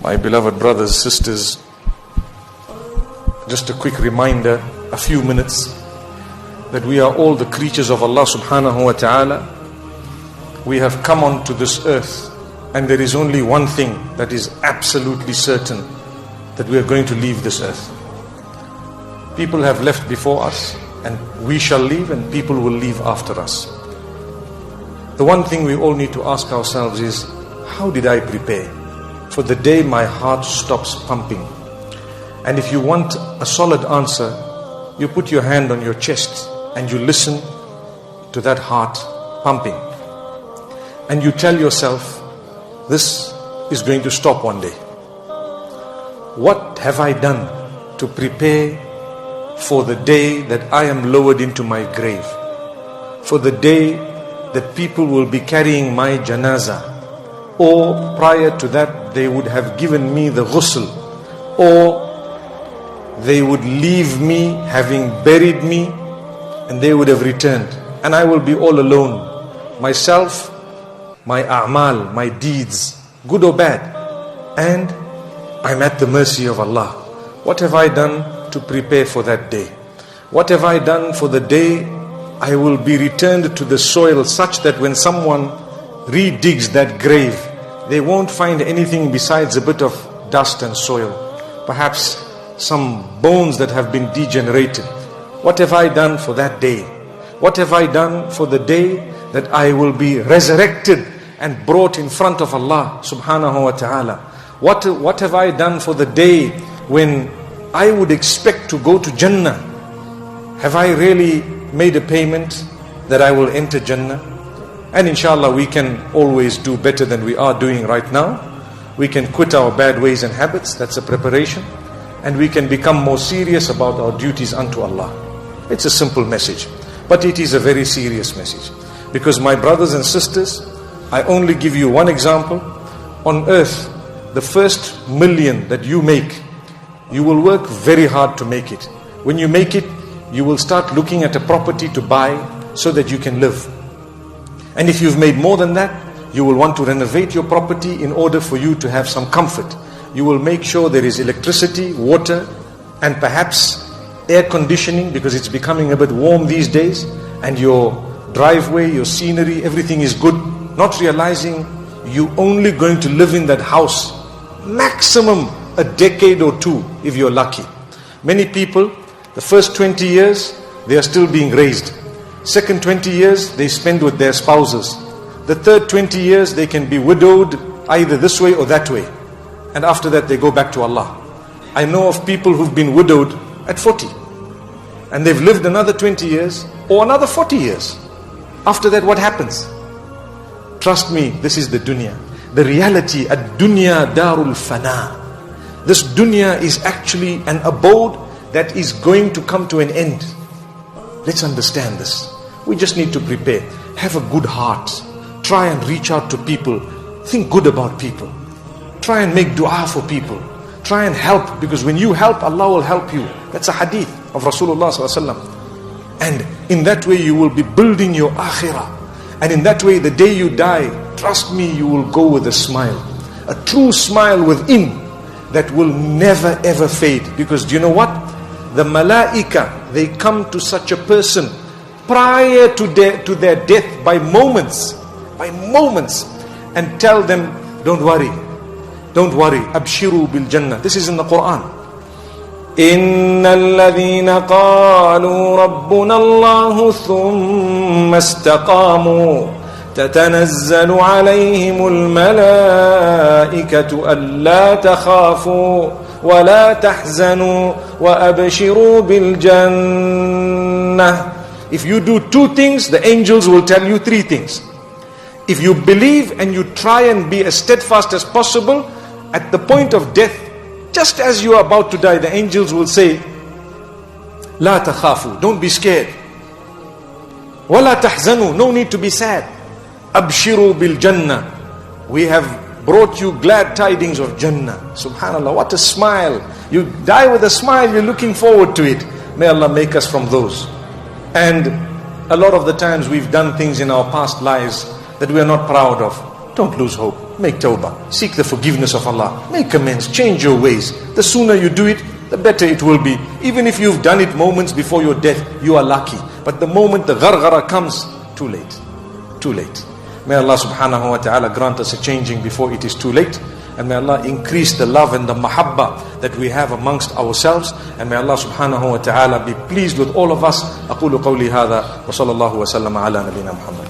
My beloved brothers, sisters, just a quick reminder, a few minutes, that we are all the creatures of Allah subhanahu wa ta'ala. We have come onto this earth, and there is only one thing that is absolutely certain, that we are going to leave this earth. People have left before us, and we shall leave, and people will leave after us. The one thing we all need to ask ourselves is, how did I prepare for the day my heart stops pumping? And if you want a solid answer, you put your hand on your chest and you listen to that heart pumping. And you tell yourself, this is going to stop one day. What have I done to prepare for the day that I am lowered into my grave? For the day that people will be carrying my janazah, or prior to that they would have given me the ghusl, or they would leave me having buried me, and they would have returned, and I will be all alone, myself, my a'mal, my deeds, good or bad, and I'm at the mercy of Allah. What have I done to prepare for that day? What have I done for the day I will be returned to the soil, such that when someone redigs that grave, they won't find anything besides a bit of dust and soil, perhaps some bones that have been degenerated. What have I done for that day? What have I done for the day that I will be resurrected and brought in front of Allah subhanahu wa ta'ala? What have I done for the day when I would expect to go to Jannah? Have I really made a payment that I will enter Jannah? And inshallah we can always do better than we are doing right now. We can quit our bad ways and habits, that's a preparation. And we can become more serious about our duties unto Allah. It's a simple message, but it is a very serious message. Because my brothers and sisters, I only give you one example. On earth, the first million that you make, you will work very hard to make it. When you make it, you will start looking at a property to buy so that you can live. And if you've made more than that, you will want to renovate your property in order for you to have some comfort. You will make sure there is electricity, water, and perhaps air conditioning, because it's becoming a bit warm these days, and your driveway, your scenery, everything is good, not realizing you're only going to live in that house maximum a decade or two if you're lucky. Many people, the first 20 years, they are still being raised. Second 20 years, they spend with their spouses. The third 20 years, they can be widowed either this way or that way. And after that, they go back to Allah. I know of people who've been widowed at 40. And they've lived another 20 years or another 40 years. After that, what happens? Trust me, this is the dunya. The reality, ad-dunya darul fana. This dunya is actually an abode that is going to come to an end. Let's understand this. We just need to prepare. Have a good heart. Try and reach out to people. Think good about people. Try and make dua for people. Try and help, because when you help, Allah will help you. That's a hadith of Rasulullah sallallahu alaihi wasallam. And in that way you will be building your akhirah. And in that way, the day you die, trust me, you will go with a smile. A true smile within that will never ever fade. Because do you know what? The malaika, they come to such a person prior to their death by moments, and tell them, don't worry, abshiru bil jannah. This is in the Quran. إِنَّ الَّذِينَ قَالُوا رَبُّنَا اللَّهُ ثُمَّ اسْتَقَامُوا تَتَنَزَّلُ عَلَيْهِمُ الْمَلَائِكَةُ أَلَّا تَخَافُوا وَلَا تَحْزَنُوا وَأَبْشِرُوا بِالْجَنَّةِ. If you do two things, the angels will tell you three things. If you believe and you try and be as steadfast as possible, at the point of death, just as you are about to die, the angels will say, La takhafu, don't be scared. Wala tahzanu, no need to be sad. Abshiru bil jannah, we have brought you glad tidings of Jannah. Subhanallah, what a smile. You die with a smile, you're looking forward to it. May Allah make us from those. And a lot of the times we've done things in our past lives that we are not proud of. don't lose hope. Make tawbah. Seek the forgiveness of Allah. Make amends. Change your ways. The sooner you do it, the better it will be. Even if you've done it moments before your death, you are lucky. But the moment the gharghara comes, too late. Too late. May Allah subhanahu wa ta'ala grant us a changing before it is too late. And may Allah increase the love and the mahabba that we have amongst ourselves. And may Allah subhanahu wa ta'ala be pleased with all of us. أقول قولي هذا وصلى الله وسلم على نبينا محمد.